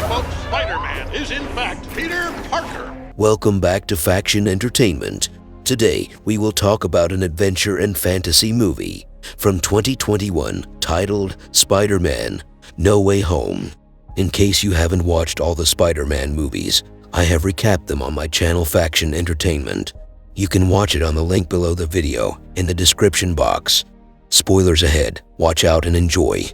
right, folks, Spider-Man is in fact Peter Parker. Welcome back to Faction Entertainment. Today, we will talk about an adventure and fantasy movie from 2021 titled Spider-Man: No Way Home. In case you haven't watched all the Spider-Man movies, I have recapped them on my channel Faction Entertainment. You can watch it on the link below the video in the description box. Spoilers ahead, watch out and enjoy.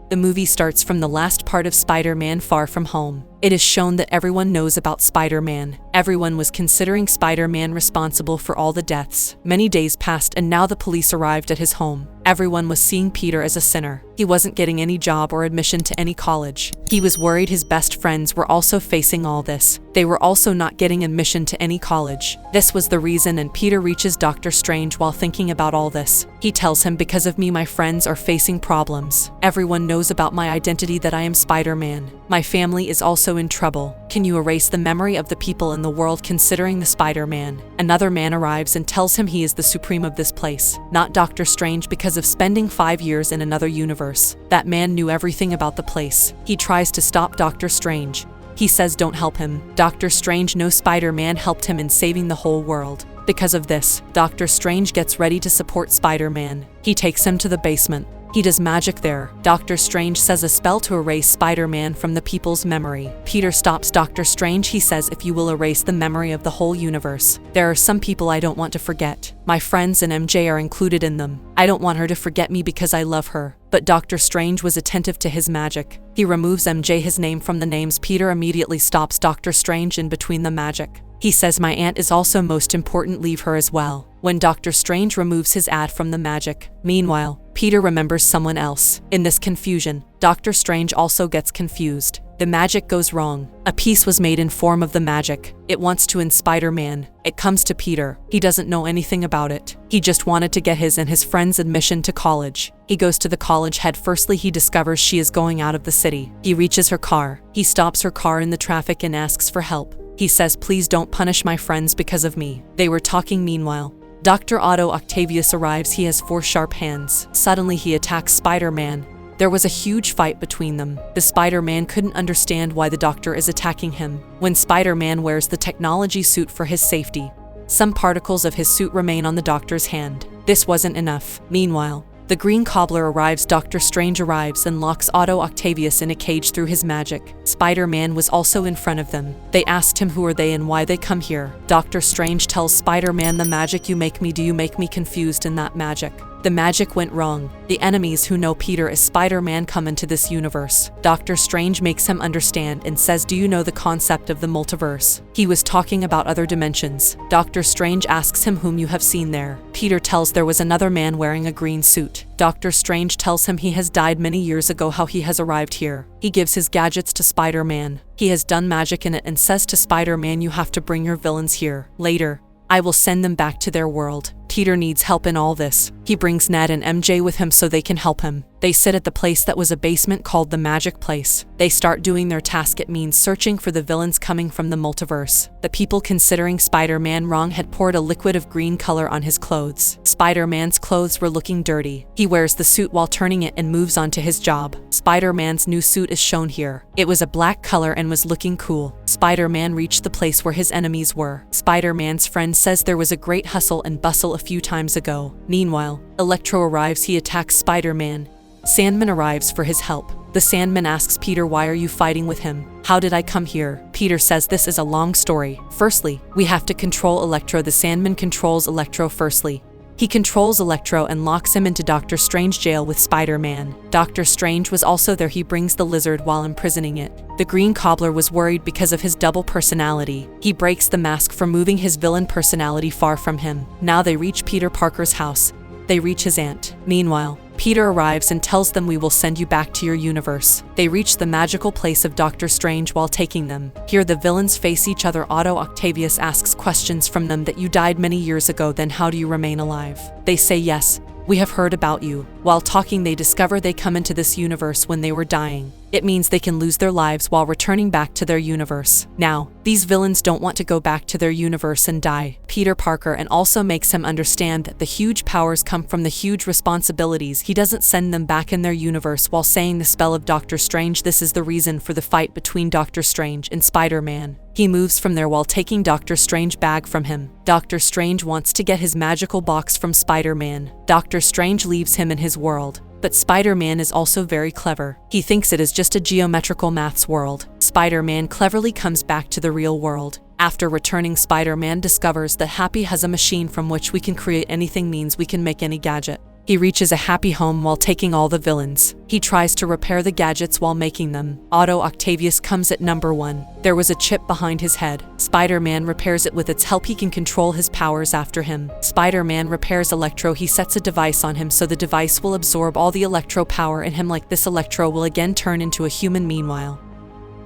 The movie starts from the last part of Spider-Man: Far From Home. It is shown that everyone knows about Spider-Man. Everyone was considering Spider-Man responsible for all the deaths. Many days passed and now the police arrived at his home. Everyone was seeing Peter as a sinner. He wasn't getting any job or admission to any college. He was worried his best friends were also facing all this. They were also not getting admission to any college. This was the reason, and Peter reaches Dr. Strange while thinking about all this. He tells him, because of me my friends are facing problems. Everyone knows about my identity, that I am Spider-Man. My family is also in trouble. Can you erase the memory of the people in the world considering the Spider-Man? Another man arrives and tells him he is the supreme of this place, not Dr. Strange, because of spending 5 years in another universe. That man knew everything about the place. He tries to stop Dr. Strange. He says don't help him. Dr. Strange knows Spider-Man helped him in saving the whole world. Because of this, Dr. Strange gets ready to support Spider-Man. He takes him to the basement. He does magic there. Dr. Strange says a spell to erase Spider-Man from the people's memory. Peter stops Dr. Strange. He says, if you will erase the memory of the whole universe, there are some people I don't want to forget. My friends and MJ are included in them. I don't want her to forget me because I love her. But Dr. Strange was attentive to his magic. He removes MJ his name from the names. Peter immediately stops Dr. Strange in between the magic. He says my aunt is also most important, leave her as well. When Dr. Strange removes his ad from the magic. Meanwhile, Peter remembers someone else. In this confusion, Dr. Strange also gets confused. The magic goes wrong. A piece was made in form of the magic. It wants to in Spider-Man. It comes to Peter. He doesn't know anything about it. He just wanted to get his and his friends admission to college. He goes to the college head. Firstly, he discovers she is going out of the city. He reaches her car. He stops her car in the traffic and asks for help. He says, please don't punish my friends because of me. They were talking. Meanwhile, Dr. Otto Octavius arrives. He has 4 sharp hands. Suddenly he attacks Spider-Man. There was a huge fight between them. The Spider-Man couldn't understand why the doctor is attacking him. When Spider-Man wears the technology suit for his safety, some particles of his suit remain on the doctor's hand. This wasn't enough. Meanwhile, the Green Cobbler arrives. Dr. Strange arrives and locks Otto Octavius in a cage through his magic. Spider-Man was also in front of them. They asked him who are they and why they come here. Dr. Strange tells Spider-Man, the magic you make me do, you make me confused in that magic. The magic went wrong. The enemies who know Peter as Spider-Man come into this universe. Dr. Strange makes him understand and says, do you know the concept of the multiverse? He was talking about other dimensions. Dr. Strange asks him whom you have seen there. Peter tells there was another man wearing a green suit. Dr. Strange tells him he has died many years ago, how he has arrived here. He gives his gadgets to Spider-Man. He has done magic in it and says to Spider-Man, you have to bring your villains here. Later, I will send them back to their world. Peter needs help in all this. He brings Ned and MJ with him so they can help him. They sit at the place that was a basement called the Magic Place. They start doing their task. It means searching for the villains coming from the multiverse. The people considering Spider-Man wrong had poured a liquid of green color on his clothes. Spider-Man's clothes were looking dirty. He wears the suit while turning it and moves on to his job. Spider-Man's new suit is shown here. It was a black color and was looking cool. Spider-Man reached the place where his enemies were. Spider-Man's friend says there was a great hustle and bustle a few times ago. Meanwhile, Electro arrives. He attacks Spider-Man. Sandman arrives for his help. The Sandman asks Peter, why are you fighting with him? How did I come here? Peter says this is a long story. Firstly, we have to control Electro. The Sandman controls Electro. Firstly, he controls Electro and locks him into Dr. Strange jail with Spider-Man. Dr. Strange was also there. He brings the lizard while imprisoning it. The Green Cobbler was worried because of his double personality. He breaks the mask for moving his villain personality far from him. Now they reach Peter Parker's house. They reach his aunt. Meanwhile, Peter arrives and tells them, we will send you back to your universe. They reach the magical place of Dr. Strange while taking them. Here the villains face each other. Otto Octavius asks questions from them, that you died many years ago, then how do you remain alive? They say, yes, we have heard about you. While talking, they discover they come into this universe when they were dying. It means they can lose their lives while returning back to their universe. Now, these villains don't want to go back to their universe and die. Peter Parker and also makes him understand that the huge powers come from the huge responsibilities. He doesn't send them back in their universe while saying the spell of Doctor Strange. This is the reason for the fight between Doctor Strange and Spider-Man. He moves from there while taking Doctor Strange's bag from him. Doctor Strange wants to get his magical box from Spider-Man. Doctor Strange leaves him in his world. But Spider-Man is also very clever. He thinks it is just a geometrical maths world. Spider-Man cleverly comes back to the real world. After returning, Spider-Man discovers that Happy has a machine from which we can create anything, means we can make any gadget. He reaches a happy home while taking all the villains. He tries to repair the gadgets while making them. Otto Octavius comes at number 1. There was a chip behind his head. Spider-Man repairs it. With its help, he can control his powers after him. Spider-Man repairs Electro. He sets a device on him so the device will absorb all the Electro power in him. Like this, Electro will again turn into a human. Meanwhile,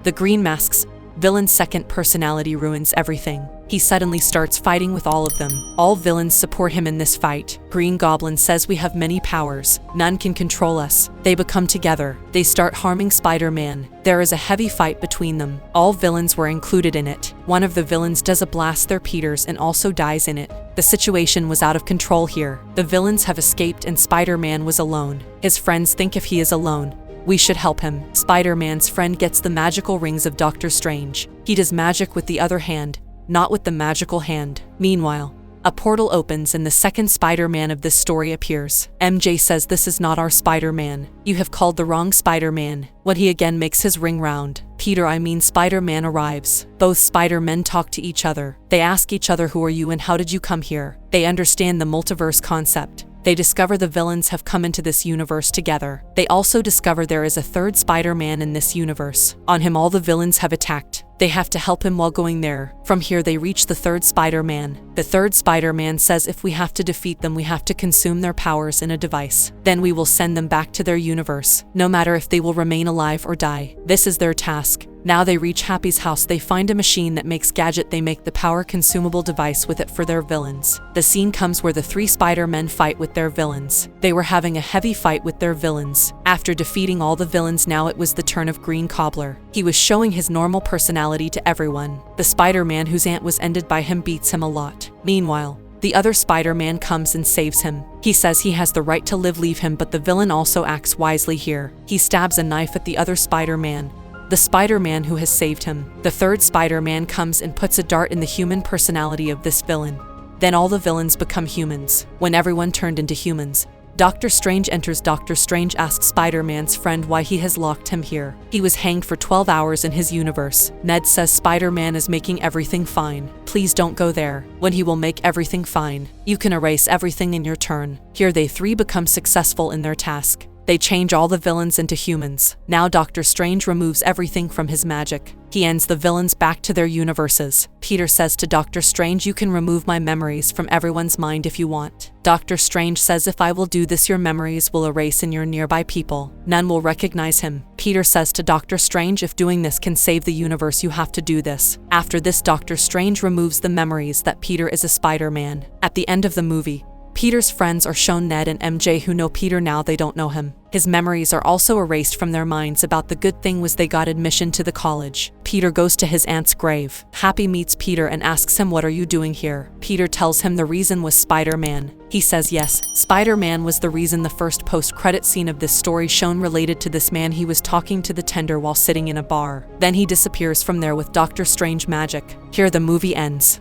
the Green Mask's villain's second personality ruins everything. He suddenly starts fighting with all of them. All villains support him in this fight. Green Goblin says, "We have many powers. None can control us." They become together. They start harming Spider-Man. There is a heavy fight between them. All villains were included in it. One of the villains does a blast their Peters and also dies in it. The situation was out of control here. The villains have escaped and Spider-Man was alone. His friends think if he is alone, we should help him. Spider-Man's friend gets the magical rings of Doctor Strange. He does magic with the other hand, not with the magical hand. Meanwhile, a portal opens and the second Spider-Man of this story appears. MJ says, "This is not our Spider-Man. You have called the wrong Spider-Man." When he again makes his ring round, Spider-Man arrives. Both Spider-Men talk to each other. They ask each other, "Who are you and how did you come here?" They understand the multiverse concept. They discover the villains have come into this universe together. They also discover there is a third Spider-Man in this universe. On him, all the villains have attacked. They have to help him while going there. From here, they reach the third Spider-Man. The third Spider-Man says if we have to defeat them, we have to consume their powers in a device. Then we will send them back to their universe, no matter if they will remain alive or die. This is their task. Now they reach Happy's house. They find a machine that makes gadget. They make the power consumable device with it for their villains. The scene comes where the 3 Spider-Men fight with their villains. They were having a heavy fight with their villains. After defeating all the villains, now it was the turn of Green Cobbler. He was showing his normal personality to everyone. The Spider-Man whose aunt was ended by him beats him a lot. Meanwhile, the other Spider-Man comes and saves him. He says he has the right to leave him, but the villain also acts wisely here. He stabs a knife at the other Spider-Man, the Spider-Man who has saved him. The third Spider-Man comes and puts a dart in the human personality of this villain. Then all the villains become humans. When everyone turned into humans, Doctor Strange enters. Doctor Strange asks Spider-Man's friend why he has locked him here. He was hanged for 12 hours in his universe. Ned says Spider-Man is making everything fine. Please don't go there. When he will make everything fine, you can erase everything in your turn. Here they 3 become successful in their task. They change all the villains into humans. Now Doctor Strange removes everything from his magic. He ends the villains back to their universes. Peter says to Doctor Strange, "You can remove my memories from everyone's mind if you want." Doctor Strange says, "If I will do this, your memories will erase in your nearby people. None will recognize him." Peter says to Doctor Strange, "If doing this can save the universe, you have to do this." After this, Doctor Strange removes the memories that Peter is a Spider-Man. At the end of the movie, Peter's friends are shown. Ned and MJ, who know Peter now, they don't know him. His memories are also erased from their minds. About the good thing was they got admission to the college. Peter goes to his aunt's grave. Happy meets Peter and asks him, "What are you doing here?" Peter tells him the reason was Spider-Man. He says yes, Spider-Man was the reason. The first post-credit scene of this story shown related to this man. He was talking to the tender while sitting in a bar. Then he disappears from there with Doctor Strange magic. Here the movie ends.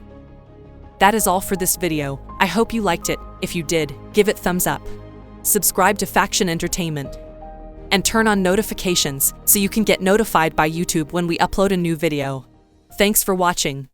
That is all for this video. I hope you liked it. If you did, give it thumbs up. Subscribe to Faction Entertainment and turn on notifications so you can get notified by YouTube when we upload a new video. Thanks for watching.